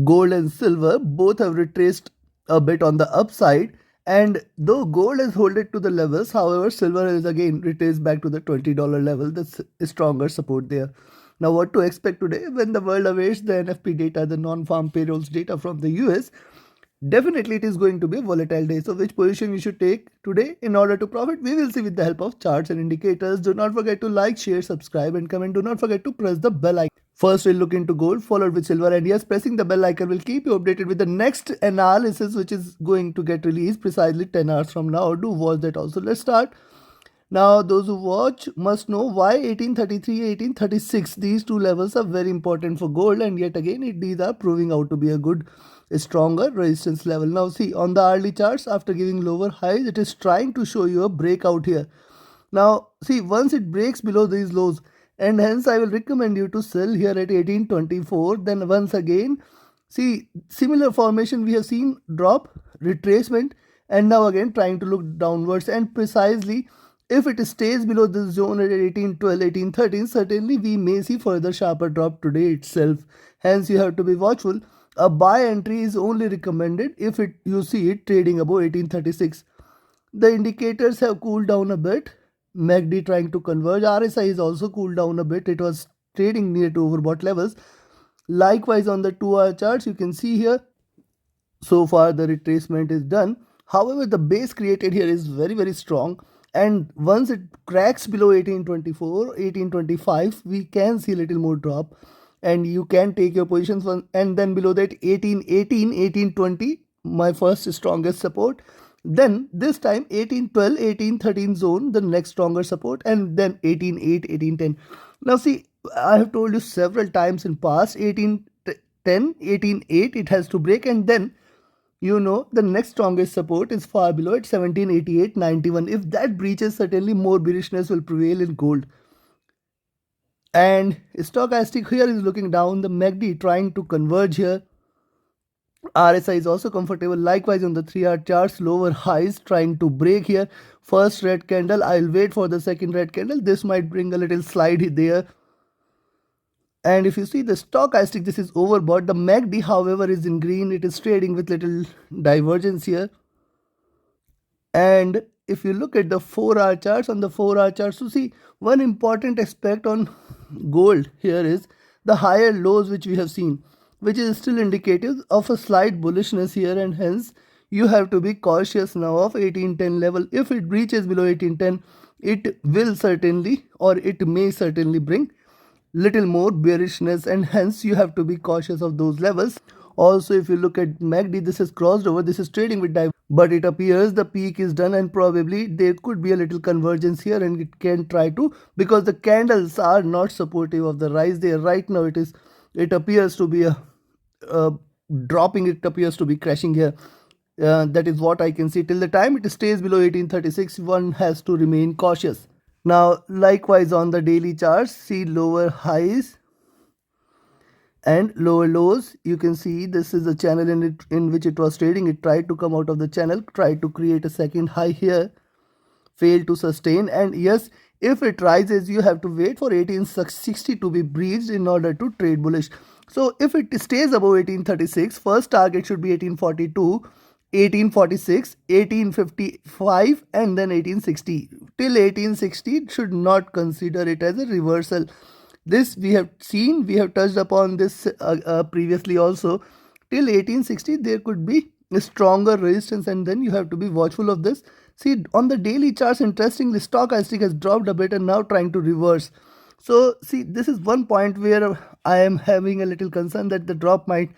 gold and silver both have retraced a bit on the upside, and though gold has held it to the levels, however silver has again retraced back to the $20 level. That's a stronger support there. Now what to expect today when the world awaits the NFP data, the non-farm payrolls data from the US? Definitely it is going to be a volatile day. So which position you should take today in order to profit, we will see with the help of charts and indicators. Do not forget to like, share, subscribe and comment. Do not forget to press the bell icon. First we'll look into gold, followed with silver, and yes, pressing the bell icon will keep you updated with the next analysis which is going to get released precisely 10 hours from now. Do watch that also. Let's start. Now those who watch must know why 1833, 1836, these two levels are very important for gold, and yet again these are proving out to be a good, stronger resistance level. Now see, on the hourly charts, after giving lower highs, it is trying to show you a breakout here. Now see, once it breaks below these lows, and hence I will recommend you to sell here at 1824. Then once again, see, similar formation we have seen, drop, retracement, and now again trying to look downwards, and precisely if it stays below this zone at 1812, 1813, certainly we may see further sharper drop today itself. Hence you have to be watchful. A buy entry is only recommended if you see it trading above 1836. The indicators have cooled down a bit. MACD trying to converge. RSI is also cooled down a bit. It was trading near to overbought levels. Likewise on the 2-hour charts, you can see here, so far the retracement is done. However, the base created here is very strong, and once it cracks below 1824, 1825, we can see a little more drop, and you can take your positions and then below that 1818, 1820, my first strongest support. Then this time 1812, 1813 zone, the next stronger support, and then 18.8, 18.10. Now see, I have told you several times in past, 18.10, 18.8 it has to break, and then you know the next strongest support is far below at 1788.91. If that breaches, certainly more bearishness will prevail in gold. And stochastic here is looking down, the MACD trying to converge here. RSI is also comfortable. Likewise on the 3-hour charts, lower highs trying to break here. First red candle, I'll wait for the second red candle. This might bring a little slide there. And if you see the stochastic, this is overbought. The MACD, however, is in green. It is trading with little divergence here. And if you look at the 4-hour charts, on the 4-hour charts, you see one important aspect on gold here is the higher lows which we have seen, which is still indicative of a slight bullishness here, and hence you have to be cautious now of 1810 level. If it breaches below 1810, it will certainly, or it may certainly bring little more bearishness, and hence you have to be cautious of those levels. Also, if you look at MACD, this is crossed over, this is trading with dive, but it appears the peak is done, and probably there could be a little convergence here, and it can try to, because the candles are not supportive of the rise there. Right now it appears to be a dropping, it appears to be crashing here. That is what I can see. Till the time it stays below 1836, one has to remain cautious. Now likewise on the daily charts, see lower highs and lower lows. You can see this is a channel in which it was trading. It tried to come out of the channel, tried to create a second high here, failed to sustain, and yes, if it rises, you have to wait for 1860 to be breached in order to trade bullish. So if it stays above 1836, first target should be 1842, 1846, 1855, and then 1860. Till 1860, should not consider it as a reversal. This we have seen, we have touched upon this previously also. Till 1860, there could be a stronger resistance, and then you have to be watchful of this. See, on the daily charts, interestingly, stochastic has dropped a bit and now trying to reverse. So see, this is one point where I am having a little concern that the drop might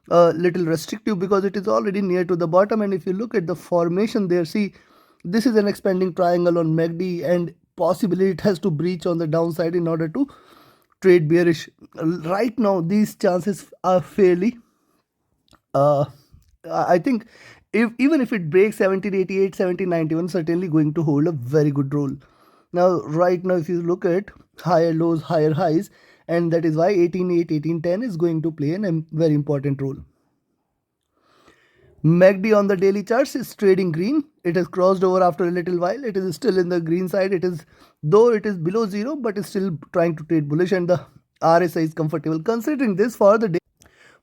little restrictive, because it is already near to the bottom. And if you look at the formation there, see, this is an expanding triangle on MACD, and possibly it has to breach on the downside in order to trade bearish. Right now these chances are fairly I think even if it breaks 1788, 1791, certainly going to hold a very good role. Now right now if you look at higher lows, higher highs, and that is why 18.8, 18.10 is going to play a very important role. MACD on the daily charts is trading green. It has crossed over after a little while. It is still in the green side. It is, though it is below zero, but it's still trying to trade bullish, and the RSI is comfortable. Considering this for the day,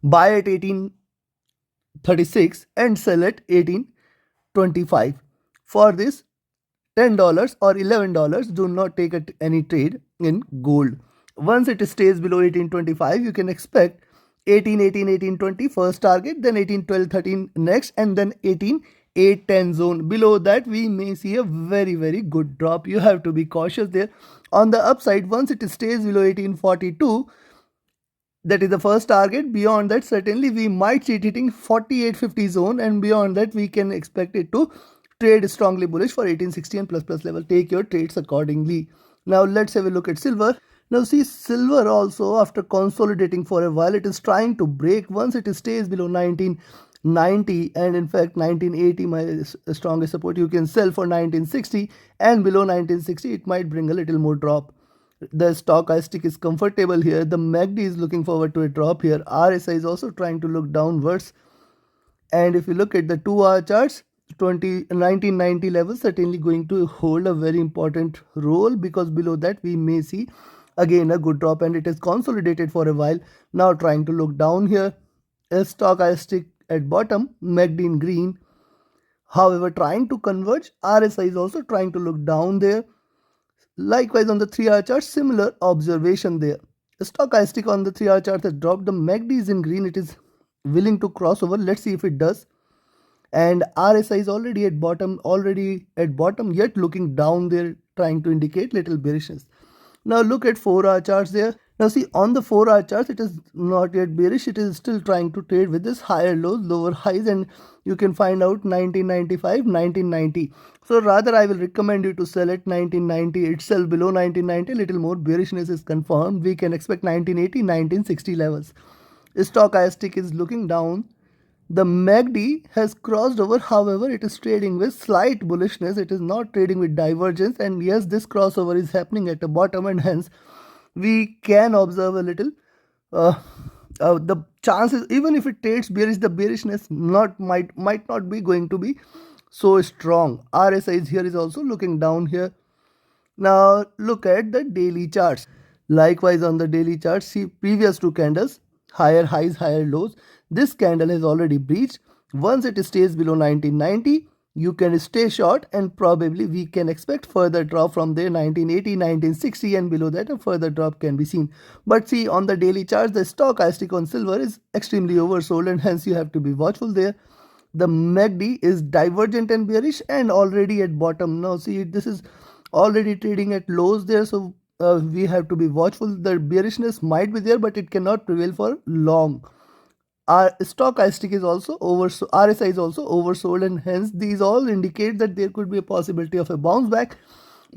buy at 1836 and sell at 1825. For this $10 or $11, do not take any trade in gold. Once it stays below 1825, you can expect 1820 first target, then 1812-13 next, and then 18-8-10 zone. Below that, we may see a very good drop. You have to be cautious there. On the upside, once it stays below 1842, that is the first target. Beyond that, certainly we might see it hitting 4850 zone, and beyond that we can expect it to trade strongly bullish for 1860 and plus level. Take your trades accordingly. Now let's have a look at silver. Now see, silver also, after consolidating for a while, it is trying to break. Once it stays below 1990 and in fact 1980, my strongest support, you can sell for 1960, and below 1960 it might bring a little more drop. The stochastic is comfortable here. The MACD is looking forward to a drop here. RSI is also trying to look downwards. And if you look at the 2-hour charts, 1990 level certainly going to hold a very important role, because below that we may see again a good drop, and it is consolidated for a while. Now trying to look down here. A stochastic at bottom, MACD in green. However, trying to converge. RSI is also trying to look down there. Likewise, on the 3-hour chart, similar observation there. The stochastic on the 3-hour chart has dropped. The MACD is in green. It is willing to cross over. Let's see if it does. And RSI is already at bottom, yet looking down there, trying to indicate little bearishness. Now look at 4-hour charts there. Now see, on the 4-hour charts, it is not yet bearish. It is still trying to trade with this higher lows, lower highs, and you can find out 1995, 1990. So rather, I will recommend you to sell at 1990 itself. Below 1990, little more bearishness is confirmed. We can expect 1980, 1960 levels. Stochastic is looking down. The MACD has crossed over. However, it is trading with slight bullishness. It is not trading with divergence. And yes, this crossover is happening at the bottom, and hence we can observe a little the chances, even if it trades bearish, the bearishness might not be going to be so strong. RSI is here is also looking down here. Now look at the daily charts. Likewise, on the daily chart, see previous two candles, higher highs, higher lows. This candle has already breached. Once it stays below 1990, you can stay short, and probably we can expect further drop from there, 1980, 1960, and below that a further drop can be seen. But see, on the daily charts, the stochastic on silver is extremely oversold, and hence you have to be watchful there. The MACD is divergent and bearish and already at bottom. Now see, this is already trading at lows there, so we have to be watchful. The bearishness might be there, but it cannot prevail for long. Our stochastic is also oversold, RSI is also oversold, and hence these all indicate that there could be a possibility of a bounce back,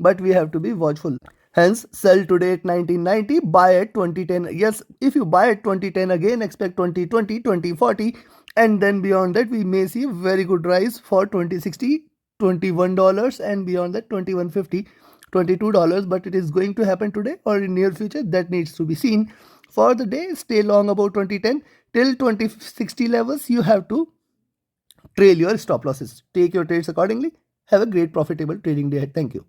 but we have to be watchful. Hence, sell today at 1990, buy at 2010. Yes, if you buy at 2010, again expect 2020, 2040, and then beyond that we may see a very good rise for 2060, $21, and beyond that 2150, $22. But it is going to happen today or in near future, that needs to be seen. For the day, stay long about 2010 till 2060 levels. You have to trail your stop losses. Take your trades accordingly. Have a great profitable trading day. Thank you.